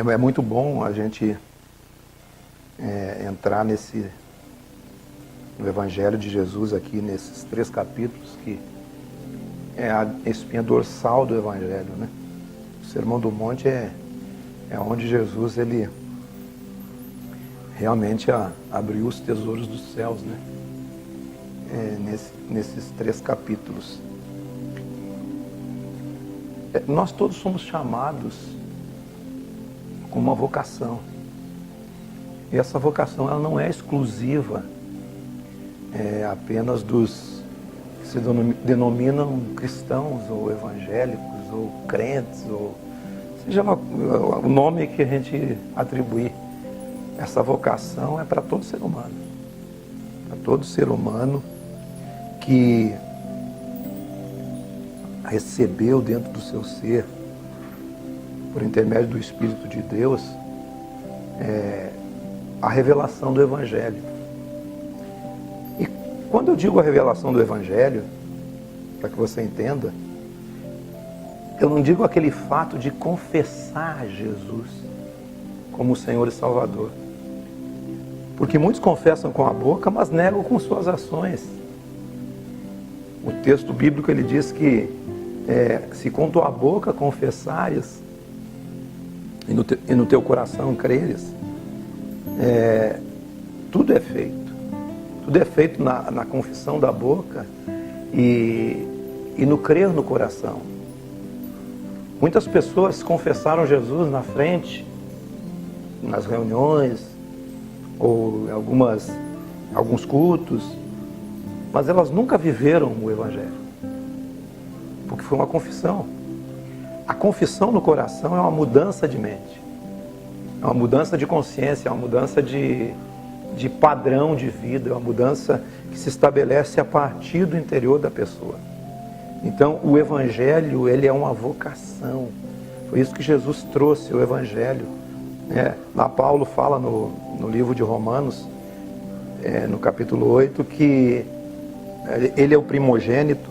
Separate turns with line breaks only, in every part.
É muito bom a gente entrar no Evangelho de Jesus aqui, nesses 3 capítulos, que é a espinha dorsal do Evangelho, né? O Sermão do Monte é onde Jesus, ele realmente abriu os tesouros dos céus, né? Nesses 3 capítulos. Nós todos somos chamados com uma vocação. E essa vocação, ela não é exclusiva apenas dos que se denominam cristãos, ou evangélicos, ou crentes, ou seja lá o nome que a gente atribuir. Essa vocação é para todo ser humano. Para todo ser humano que recebeu dentro do seu ser, por intermédio do Espírito de Deus, a revelação do Evangelho. E quando eu digo a revelação do Evangelho, para que você entenda, eu não digo aquele fato de confessar Jesus como Senhor e Salvador. Porque muitos confessam com a boca, mas negam com suas ações. O texto bíblico, ele diz que se com tua boca confessares e no teu coração creres, tudo é feito. Tudo é feito na confissão da boca e no crer no coração. Muitas pessoas confessaram Jesus na frente, nas reuniões, ou em alguns cultos, mas elas nunca viveram o Evangelho, porque foi uma confissão. A confissão no coração é uma mudança de mente, é uma mudança de consciência, é uma mudança de padrão de vida, é uma mudança que se estabelece a partir do interior da pessoa. Então, o Evangelho, ele é uma vocação. Foi isso que Jesus trouxe, o Evangelho. Lá Paulo fala no livro de Romanos, no capítulo 8, que ele é o primogênito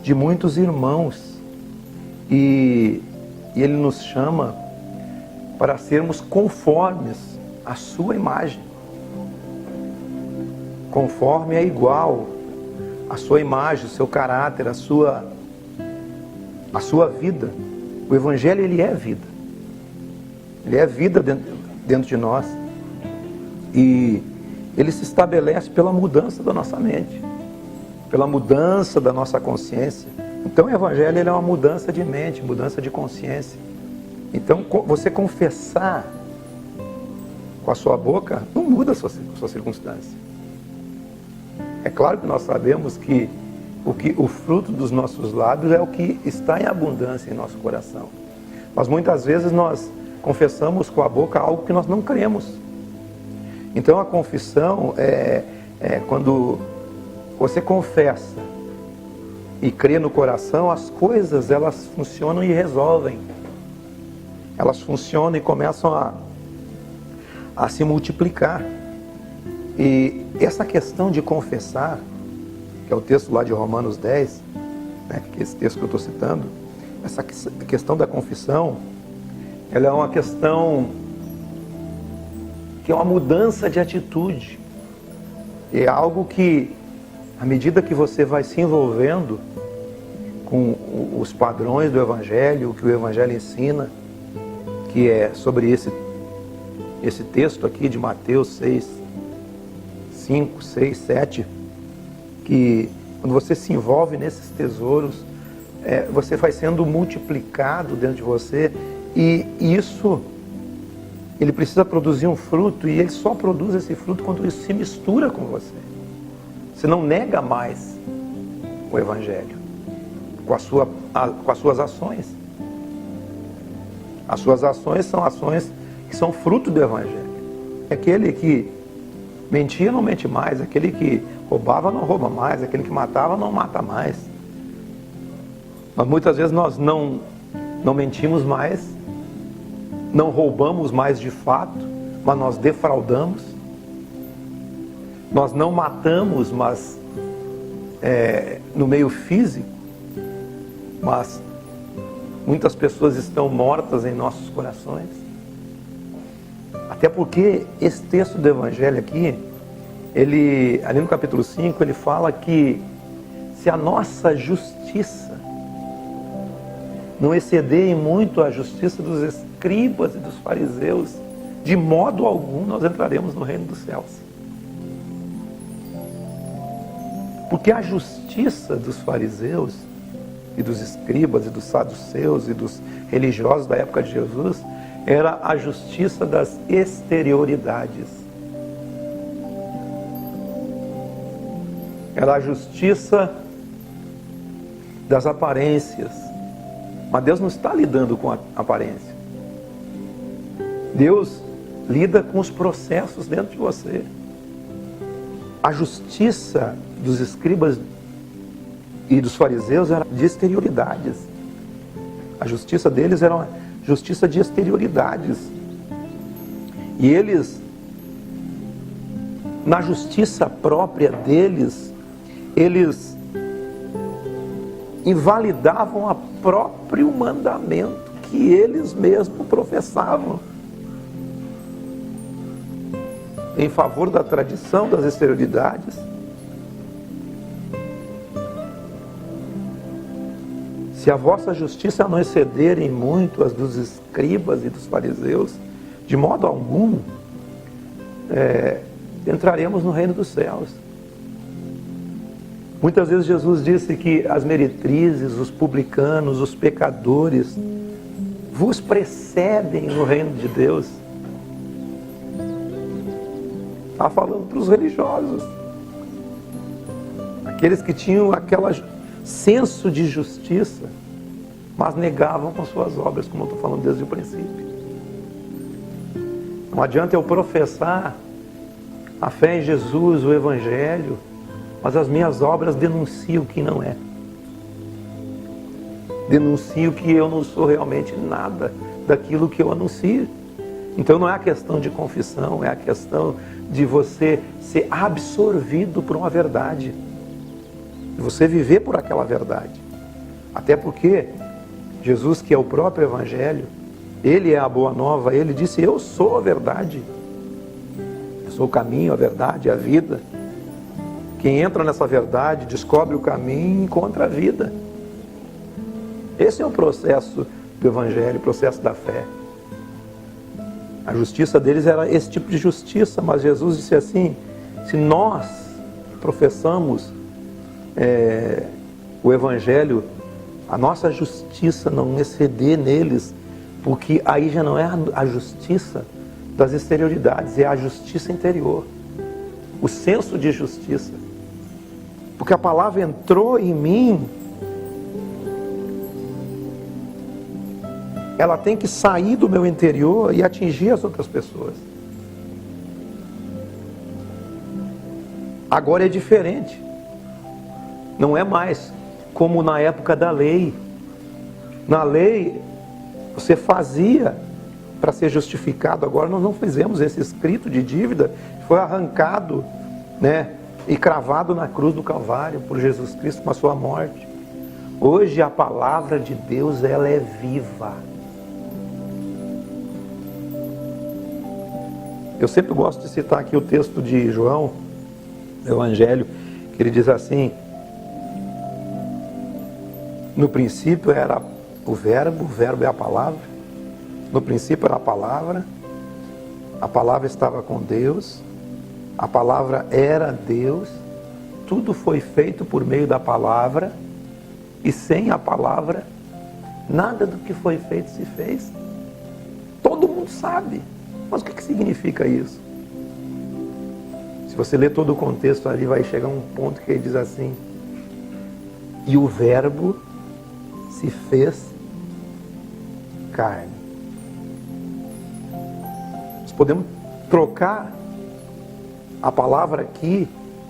de muitos irmãos. E ele nos chama para sermos conformes à sua imagem. Conforme é igual a sua imagem, o seu caráter, a sua vida. O Evangelho, ele é vida. Ele é vida dentro de nós. E ele se estabelece pela mudança da nossa mente, pela mudança da nossa consciência. Então o Evangelho, ele é uma mudança de mente, mudança de consciência. Então você confessar com a sua boca não muda a sua circunstância. É claro que nós sabemos que o fruto dos nossos lábios é o que está em abundância em nosso coração. Mas muitas vezes nós confessamos com a boca algo que nós não cremos. Então a confissão é quando você confessa e crê no coração, as coisas, elas funcionam e resolvem. Elas funcionam e começam a se multiplicar. E essa questão de confessar, que é o texto lá de Romanos 10, que é esse texto que eu estou citando, essa questão da confissão, ela é uma questão que é uma mudança de atitude. É algo que, à medida que você vai se envolvendo com os padrões do Evangelho, o que o Evangelho ensina, que é sobre esse texto aqui de Mateus 5, 6, 7, que quando você se envolve nesses tesouros, você vai sendo multiplicado dentro de você, e isso, ele precisa produzir um fruto, e ele só produz esse fruto quando isso se mistura com você. Você não nega mais o Evangelho com as suas ações. As suas ações são ações que são fruto do Evangelho. Aquele que mentia não mente mais, aquele que roubava não rouba mais, aquele que matava não mata mais. Mas muitas vezes nós não mentimos mais, não roubamos mais de fato, mas nós defraudamos. Nós não matamos, mas no meio físico, mas muitas pessoas estão mortas em nossos corações. Até porque esse texto do Evangelho aqui, ali no capítulo 5, ele fala que se a nossa justiça não exceder em muito a justiça dos escribas e dos fariseus, de modo algum nós entraremos no reino dos céus. Porque a justiça dos fariseus e dos escribas e dos saduceus e dos religiosos da época de Jesus era a justiça das exterioridades. Era a justiça das aparências. Mas Deus não está lidando com a aparência. Deus lida com os processos dentro de você. A justiça dos escribas e dos fariseus era de exterioridades. A justiça deles era uma justiça de exterioridades. E eles, na justiça própria deles, eles invalidavam o próprio mandamento que eles mesmos professavam, em favor da tradição, das exterioridades. Se a vossa justiça não exceder em muito as dos escribas e dos fariseus, de modo algum entraremos no reino dos céus. Muitas vezes Jesus disse que as meretrizes, os publicanos, os pecadores vos precedem no reino de Deus. Está falando para os religiosos, aqueles que tinham aquele senso de justiça, mas negavam com suas obras, como eu estou falando desde o princípio. Não adianta eu professar a fé em Jesus, o Evangelho, mas as minhas obras denunciam que não é. Denunciam que eu não sou realmente nada daquilo que eu anuncio. Então não é a questão de confissão, é a questão de você ser absorvido por uma verdade. De você viver por aquela verdade. Até porque Jesus, que é o próprio Evangelho, Ele é a boa nova, Ele disse: eu sou a verdade. Eu sou o caminho, a verdade, a vida. Quem entra nessa verdade, descobre o caminho e encontra a vida. Esse é o processo do Evangelho, o processo da fé. A justiça deles era esse tipo de justiça, mas Jesus disse assim: se nós professamos o Evangelho, a nossa justiça não exceder neles, porque aí já não é a justiça das exterioridades, é a justiça interior, o senso de justiça. Porque a palavra entrou em mim, ela tem que sair do meu interior e atingir as outras pessoas. Agora é diferente. Não é mais como na época da lei. Na lei, você fazia para ser justificado. Agora nós não fizemos esse escrito de dívida, foi arrancado, e cravado na cruz do Calvário por Jesus Cristo com a sua morte. Hoje a palavra de Deus, ela é viva. Eu sempre gosto de citar aqui o texto de João, do Evangelho, que ele diz assim: no princípio era o verbo é a palavra, no princípio era a palavra estava com Deus, a palavra era Deus, tudo foi feito por meio da palavra, e sem a palavra, nada do que foi feito se fez. Todo mundo sabe, mas o que significa isso? Se você ler todo o contexto ali, vai chegar um ponto que ele diz assim: e o verbo se fez carne. Nós podemos trocar a palavra aqui,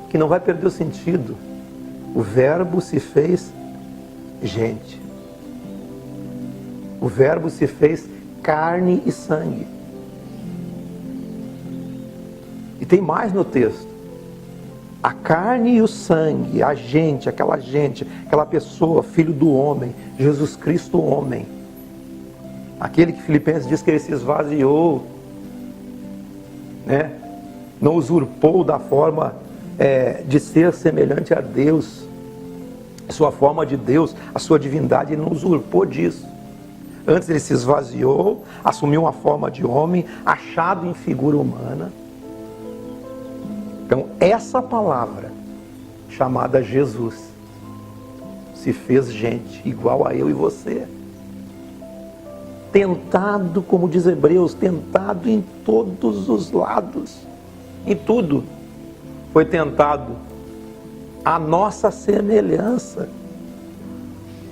que não vai perder o sentido. O verbo se fez gente. O verbo se fez carne e sangue. E tem mais no texto. A carne e o sangue, a gente, aquela pessoa, filho do homem, Jesus Cristo homem. Aquele que Filipenses diz que ele se esvaziou né? Não usurpou da forma de ser semelhante a Deus, a sua forma de Deus, a sua divindade. Ele não usurpou disso. Antes ele se esvaziou, assumiu uma forma de homem, achado em figura humana. Então essa palavra, chamada Jesus, se fez gente igual a eu e você. Tentado, como diz Hebreus, tentado em todos os lados. Em tudo foi tentado a nossa semelhança.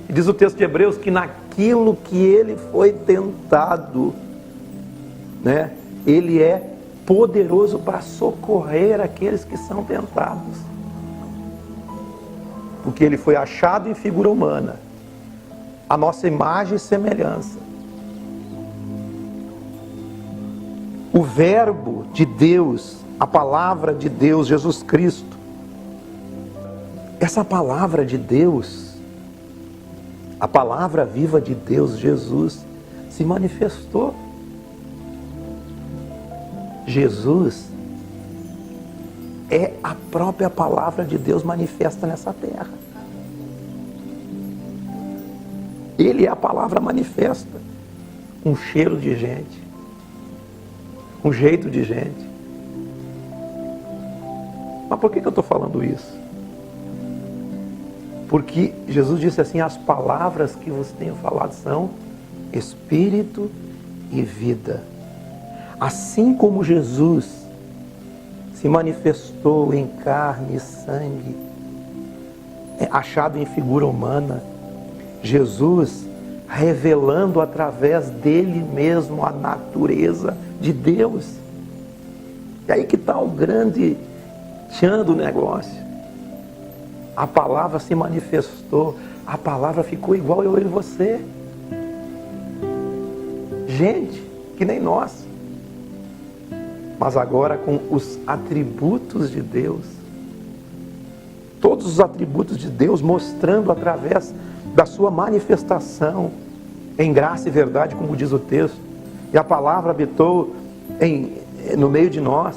Diz o texto de Hebreus que naquilo que ele foi tentado, né, ele é poderoso para socorrer aqueles que são tentados. Porque ele foi achado em figura humana, a nossa imagem e semelhança. O verbo de Deus, a palavra de Deus, Jesus Cristo. Essa palavra de Deus, a palavra viva de Deus, Jesus, se manifestou. Jesus é a própria palavra de Deus manifesta nessa terra. Ele é a palavra manifesta, um cheiro de gente, um jeito de gente. Mas por que eu estou falando isso? Porque Jesus disse assim: as palavras que vos tenho falado são espírito e vida. Assim como Jesus se manifestou em carne e sangue, achado em figura humana, Jesus revelando através dele mesmo a natureza de Deus. E aí que está o grande tchan do negócio. A palavra se manifestou, a palavra ficou igual eu e você. Gente, que nem nós. Mas agora com os atributos de Deus. Todos os atributos de Deus mostrando através da sua manifestação em graça e verdade, como diz o texto. E a palavra habitou no meio de nós.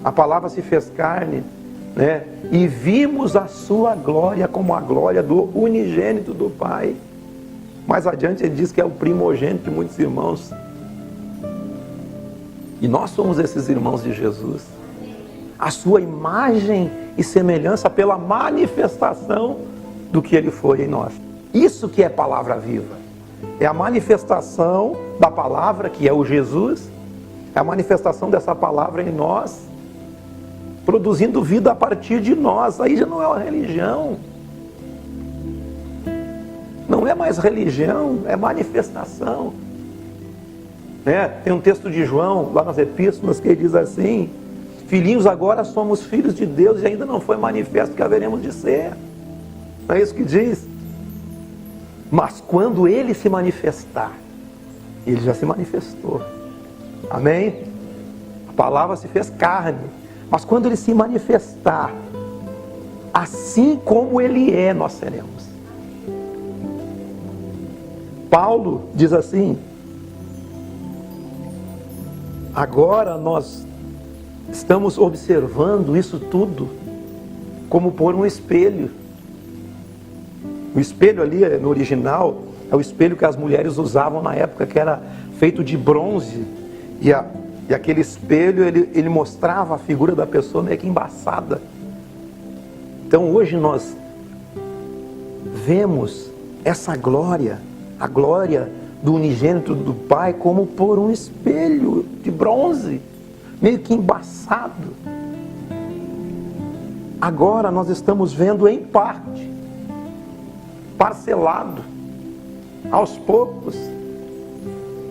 A palavra se fez carne, né? E vimos a sua glória como a glória do unigênito do Pai. Mais adiante ele diz que é o primogênito de muitos irmãos. E nós somos esses irmãos de Jesus. A sua imagem e semelhança pela manifestação do que ele foi em nós. Isso que é palavra viva. É a manifestação da palavra, que é o Jesus. É a manifestação dessa palavra em nós, produzindo vida a partir de nós. Aí já não é uma religião. Não é mais religião, é manifestação. Tem um texto de João, lá nas epístolas, que ele diz assim: filhinhos, agora somos filhos de Deus e ainda não foi manifesto que haveremos de ser. Não é isso que diz? Mas quando ele se manifestar, ele já se manifestou. Amém? A palavra se fez carne. Mas quando ele se manifestar, assim como ele é, nós seremos. Paulo diz assim: agora nós estamos observando isso tudo como por um espelho. O espelho ali, no original, é o espelho que as mulheres usavam na época, que era feito de bronze. E aquele espelho, ele mostrava a figura da pessoa meio que embaçada. Então hoje nós vemos essa glória, a glória do unigênito do Pai, como por um espelho de bronze, meio que embaçado. Agora nós estamos vendo em parte, parcelado, aos poucos.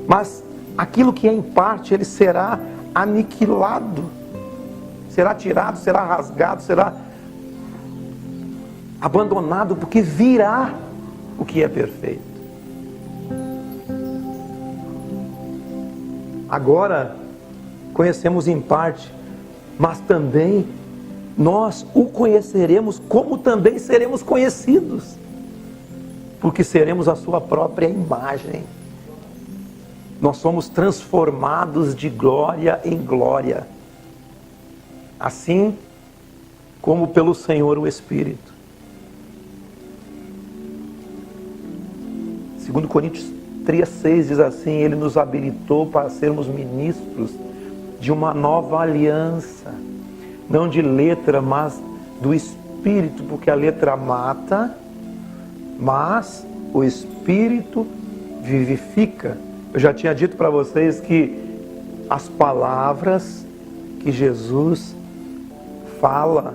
Mas aquilo que é em parte, ele será aniquilado, será tirado, será rasgado, será abandonado, porque virá o que é perfeito. Agora conhecemos em parte, mas também nós o conheceremos, como também seremos conhecidos, porque seremos a sua própria imagem. Nós somos transformados de glória em glória. assim como pelo Senhor o Espírito. 2 Coríntios 3,6 diz assim: Ele nos habilitou para sermos ministros de uma nova aliança, não de letra, mas do Espírito, porque a letra mata, mas o Espírito vivifica. Eu já tinha dito para vocês que as palavras que Jesus fala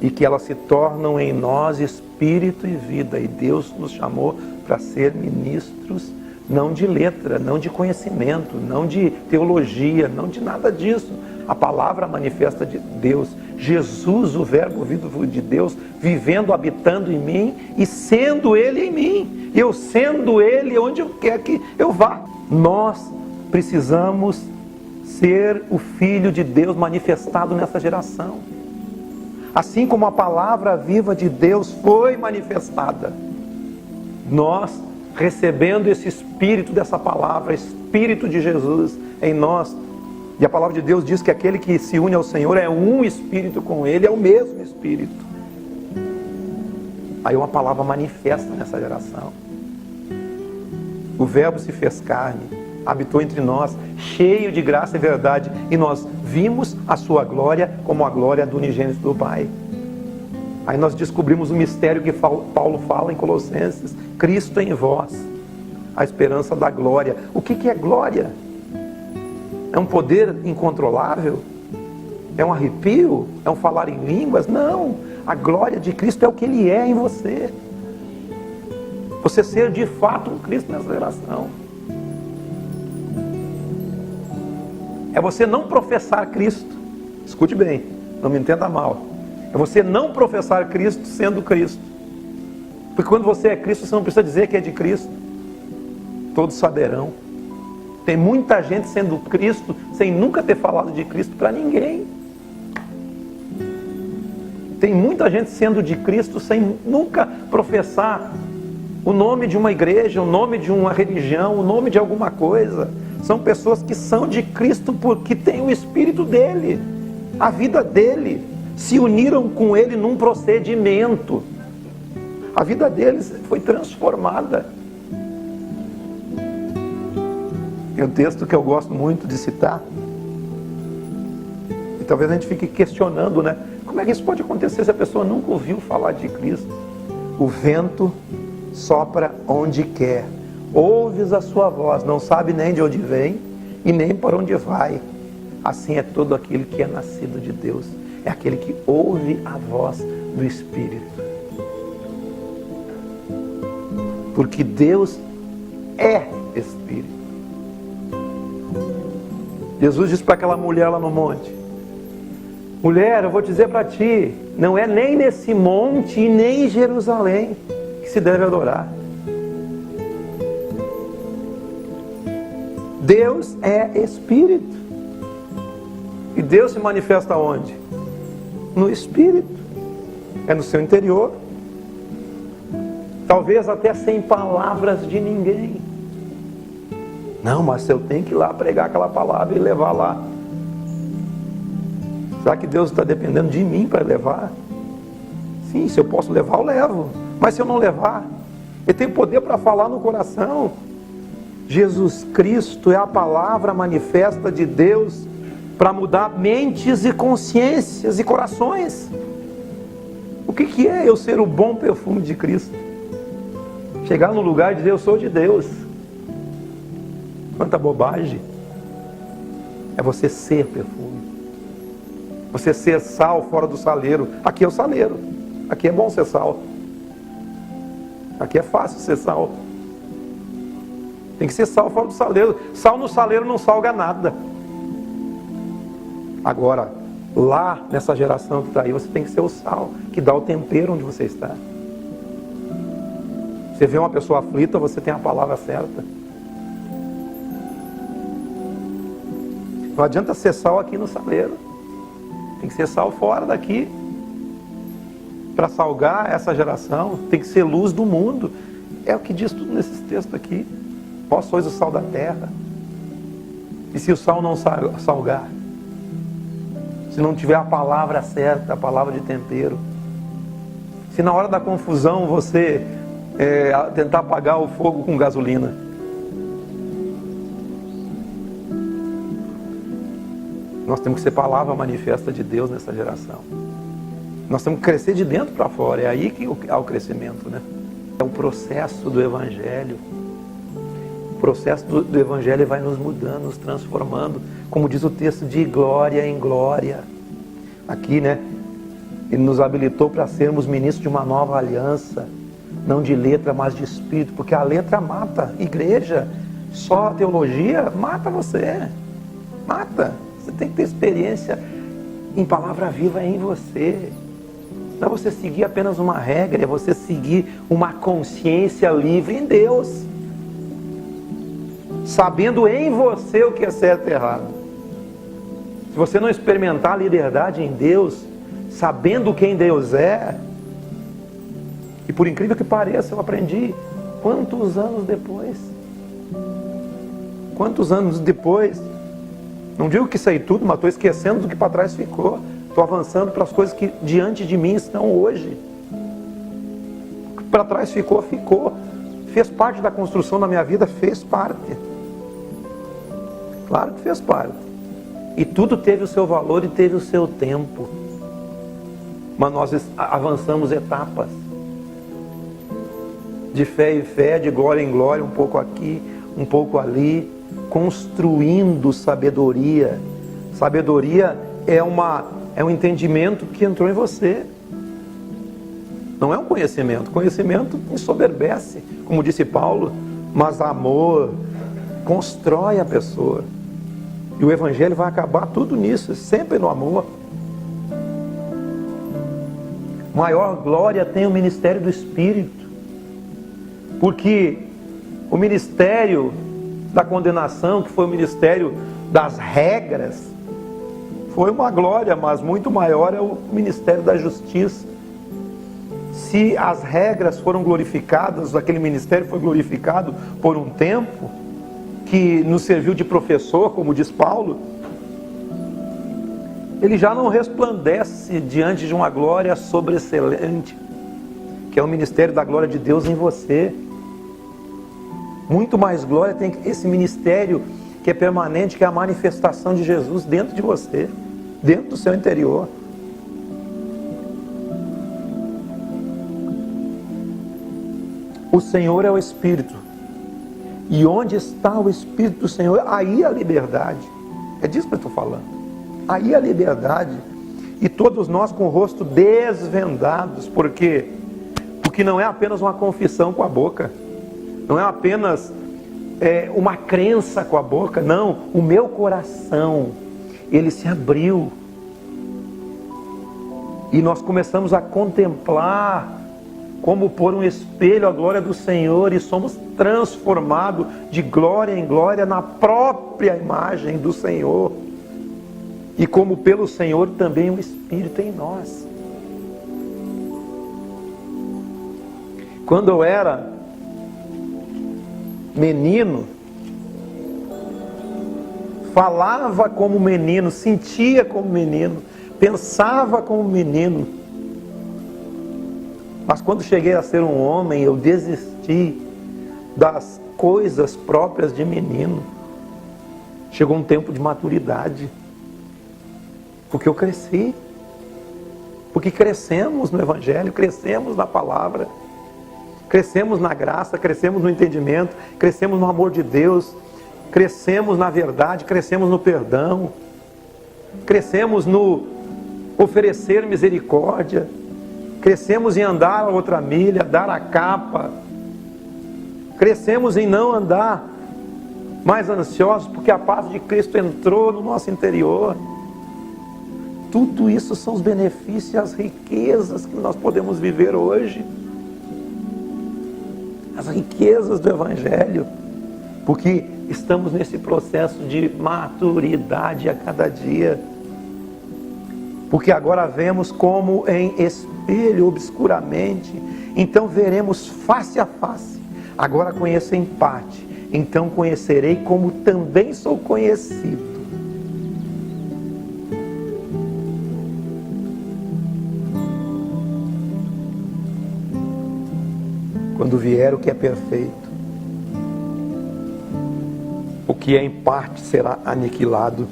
e que elas se tornam em nós espírito e vida, e Deus nos chamou para ser ministros não de letra, não de conhecimento, não de teologia, não de nada disso. A palavra manifesta de Deus, Jesus, o verbo vivo de Deus, vivendo, habitando em mim e sendo Ele em mim, eu sendo Ele onde eu quer que eu vá. Nós precisamos ser o Filho de Deus manifestado nessa geração, assim como a palavra viva de Deus foi manifestada. Nós, recebendo esse Espírito dessa palavra, Espírito de Jesus em nós, e a palavra de Deus diz que aquele que se une ao Senhor é um Espírito com Ele, é o mesmo Espírito. Aí uma palavra manifesta nessa geração. O Verbo se fez carne, habitou entre nós, cheio de graça e verdade, e nós vimos a sua glória como a glória do unigênito do Pai. Aí nós descobrimos o mistério que Paulo fala em Colossenses: Cristo em vós, a esperança da glória. O que é glória? É um poder incontrolável? É um arrepio? É um falar em línguas? Não, a glória de Cristo é o que Ele é em você. Você ser de fato um Cristo nessa geração. É você não professar Cristo. Escute bem, não me entenda mal. É você não professar Cristo sendo Cristo. Porque quando você é Cristo, você não precisa dizer que é de Cristo. Todos saberão. Tem muita gente sendo Cristo sem nunca ter falado de Cristo para ninguém. Tem muita gente sendo de Cristo sem nunca professar o nome de uma igreja, o nome de uma religião, o nome de alguma coisa. São pessoas que são de Cristo porque têm o Espírito dele, a vida dele, se uniram com ele num procedimento. A vida deles foi transformada. Tem um texto que eu gosto muito de citar, e talvez a gente fique questionando, né? Como é que isso pode acontecer se a pessoa nunca ouviu falar de Cristo? O vento sopra onde quer, ouves a sua voz, não sabe nem de onde vem e nem para onde vai. Assim é todo aquele que é nascido de Deus, é aquele que ouve a voz do Espírito. Porque Deus é Espírito. Jesus disse para aquela mulher lá no monte: mulher, eu vou dizer para ti, não é nem nesse monte e nem em Jerusalém que se deve adorar. Deus é Espírito. E Deus se manifesta onde? No Espírito. É no seu interior. Talvez até sem palavras de ninguém. Não, mas eu tenho que ir lá pregar aquela palavra e levar lá. Será que Deus está dependendo de mim para levar? Sim, se eu posso levar, eu levo. Mas se eu não levar, Ele tem poder para falar no coração. Jesus Cristo é a palavra manifesta de Deus para mudar mentes e consciências e corações. O que é eu ser o bom perfume de Cristo? Chegar no lugar e dizer: eu sou de Deus. Quanta bobagem. É você ser perfume. Você ser sal fora do saleiro. Aqui é o saleiro. Aqui é bom ser sal. Aqui é fácil ser sal. Tem que ser sal fora do saleiro. Sal no saleiro não salga nada. Agora, lá nessa geração que está aí, você tem que ser o sal que dá o tempero onde você está. Você vê uma pessoa aflita, você tem a palavra certa. Não adianta ser sal aqui no saleiro. Tem que ser sal fora daqui. Para salgar essa geração, tem que ser luz do mundo. É o que diz tudo nesses textos aqui. Vós sois o sal da terra. E se o sal não salgar? se não tiver a palavra certa, a palavra de tempero, se na hora da confusão você tentar apagar o fogo com gasolina. Nós temos que ser palavra manifesta de Deus nessa geração. Nós temos que crescer de dentro para fora. É aí que há o crescimento, né? É o processo do Evangelho. O processo do Evangelho vai nos mudando, nos transformando, como diz o texto, de glória em glória. Aqui, né? Ele nos habilitou para sermos ministros de uma nova aliança, não de letra, mas de espírito, porque a letra mata. Igreja, só a teologia mata você. Mata. Você tem que ter experiência em palavra viva em você. Não é você seguir apenas uma regra, é você seguir uma consciência livre em Deus, sabendo em você o que é certo e errado. Se você não experimentar a liberdade em Deus, sabendo quem Deus é, e por incrível que pareça, eu aprendi quantos anos depois, não digo que sei tudo, mas estou esquecendo do que para trás ficou. Estou avançando para as coisas que diante de mim estão hoje. O que para trás ficou, ficou. Fez parte da construção da minha vida, fez parte. Claro que fez parte. E tudo teve o seu valor e teve o seu tempo. Mas nós avançamos etapas. De fé em fé, de glória em glória, um pouco aqui, um pouco ali, construindo sabedoria. Sabedoria é um entendimento que entrou em você. Não é um conhecimento. Conhecimento ensoberbece, como disse Paulo, mas amor constrói a pessoa. E o Evangelho vai acabar tudo nisso, sempre no amor. Maior glória tem o ministério do Espírito, porque o ministério da condenação, que foi o ministério das regras, foi uma glória, mas muito maior é o ministério da justiça. Se as regras foram glorificadas, aquele ministério foi glorificado por um tempo, que nos serviu de professor, como diz Paulo, ele já não resplandece diante de uma glória sobreexcelente, que é o ministério da glória de Deus em você. Muito mais glória tem esse ministério que é permanente, que é a manifestação de Jesus dentro de você, dentro do seu interior. O Senhor é o Espírito, e onde está o Espírito do Senhor, aí a liberdade. É disso que eu estou falando. Aí a liberdade. E todos nós com o rosto desvendados. Por quê? Porque não é apenas uma confissão com a boca, não é apenas uma crença com a boca, não. O meu coração, ele se abriu, e nós começamos a contemplar, como por um espelho, a glória do Senhor, e somos transformados de glória em glória na própria imagem do Senhor, e como pelo Senhor também o Espírito em nós. Quando eu era menino, falava como menino, sentia como menino, pensava como menino. Mas quando cheguei a ser um homem, eu desisti das coisas próprias de menino. Chegou um tempo de maturidade, porque eu cresci, porque crescemos no Evangelho, crescemos na palavra, crescemos na graça, crescemos no entendimento, crescemos no amor de Deus, crescemos na verdade, crescemos no perdão, crescemos no oferecer misericórdia, crescemos em andar a outra milha, dar a capa, crescemos em não andar mais ansiosos, porque a paz de Cristo entrou no nosso interior. Tudo isso são os benefícios e as riquezas que nós podemos viver hoje. As riquezas do Evangelho, porque estamos nesse processo de maturidade a cada dia, porque agora vemos como em espelho, obscuramente, então veremos face a face. Agora conheço em parte, então conhecerei como também sou conhecido. quando vier o que é perfeito, o que é em parte será aniquilado.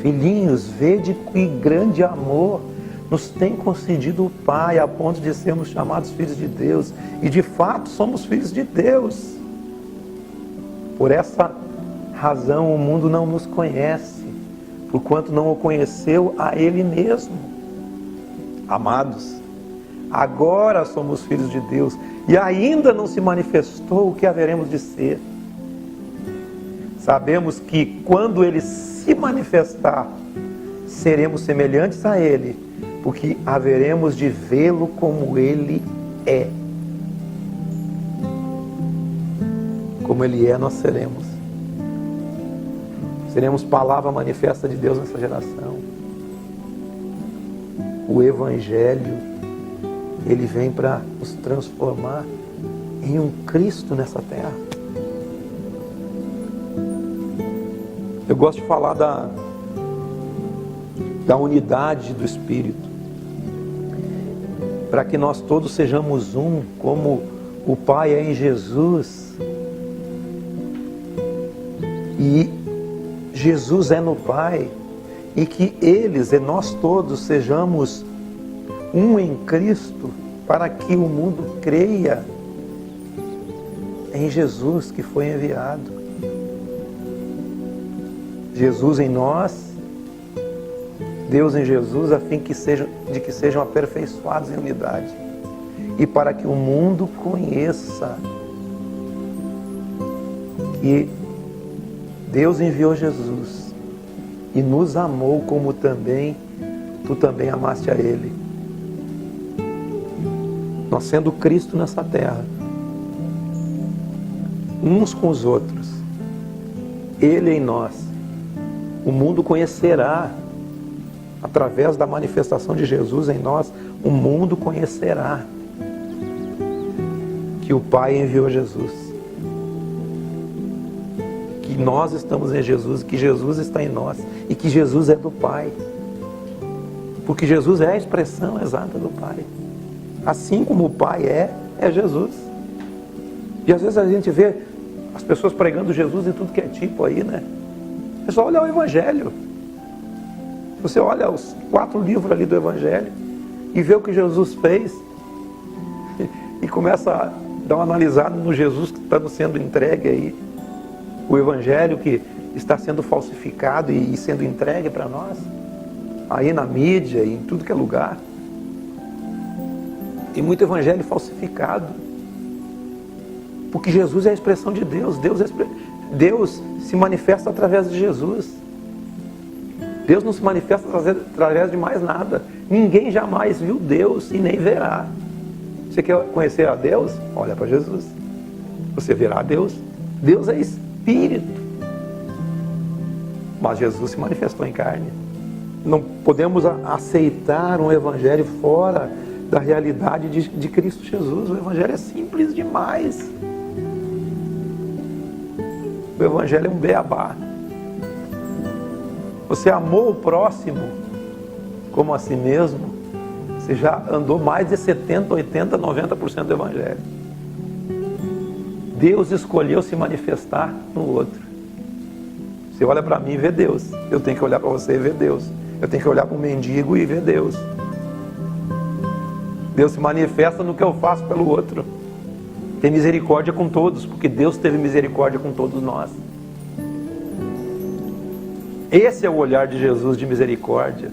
Filhinhos, vede que grande amor nos tem concedido o Pai, a ponto de sermos chamados filhos de Deus. E de fato somos filhos de Deus. Por essa razão o mundo não nos conhece, porquanto não o conheceu a Ele mesmo. Amados, agora somos filhos de Deus, e ainda não se manifestou o que haveremos de ser. Sabemos que quando Ele se manifestar, seremos semelhantes a Ele, porque haveremos de vê-lo como Ele é. Como Ele é, nós seremos. Seremos palavra manifesta de Deus nessa geração. O Evangelho, ele vem para nos transformar em um Cristo nessa terra. Eu gosto de falar da unidade do Espírito, para que nós todos sejamos um, como o Pai é em Jesus, e Jesus é no Pai, e que eles e nós todos sejamos um em Cristo, para que o mundo creia em Jesus que foi enviado. Jesus em nós, Deus em Jesus, a fim que sejam aperfeiçoados em unidade, e para que o mundo conheça que Deus enviou Jesus e nos amou como também tu também amaste a Ele. Nós sendo Cristo nessa terra, uns com os outros, Ele em nós, o mundo conhecerá, através da manifestação de Jesus em nós, o mundo conhecerá que o Pai enviou Jesus, que nós estamos em Jesus, que Jesus está em nós e que Jesus é do Pai, porque Jesus é a expressão exata do Pai. Assim como o Pai é Jesus. E às vezes a gente vê as pessoas pregando Jesus e tudo que é tipo aí, né? É só olhar o Evangelho. Você olha os 4 livros ali do Evangelho e vê o que Jesus fez e começa a dar uma analisada no Jesus que está sendo entregue aí. O Evangelho que está sendo falsificado e sendo entregue para nós, aí na mídia e em tudo que é lugar. Tem muito Evangelho falsificado, porque Jesus é a expressão de Deus. Deus se manifesta através de Jesus. Deus não se manifesta através de mais nada. Ninguém jamais viu Deus e nem verá. Você quer conhecer a Deus? Olha para Jesus. Você verá a Deus. Deus é Espírito. Mas Jesus se manifestou em carne. Não podemos aceitar um Evangelho fora da realidade de Cristo Jesus. O Evangelho é simples demais. O Evangelho é um beabá. Você amou o próximo como a si mesmo, você já andou mais de 70%, 80%, 90% do Evangelho. Deus escolheu se manifestar no outro. Você olha para mim e vê Deus. Eu tenho que olhar para você e ver Deus. Eu tenho que olhar para um mendigo e ver Deus. Deus se manifesta no que eu faço pelo outro. Tem misericórdia com todos, porque Deus teve misericórdia com todos nós. Esse é o olhar de Jesus de misericórdia.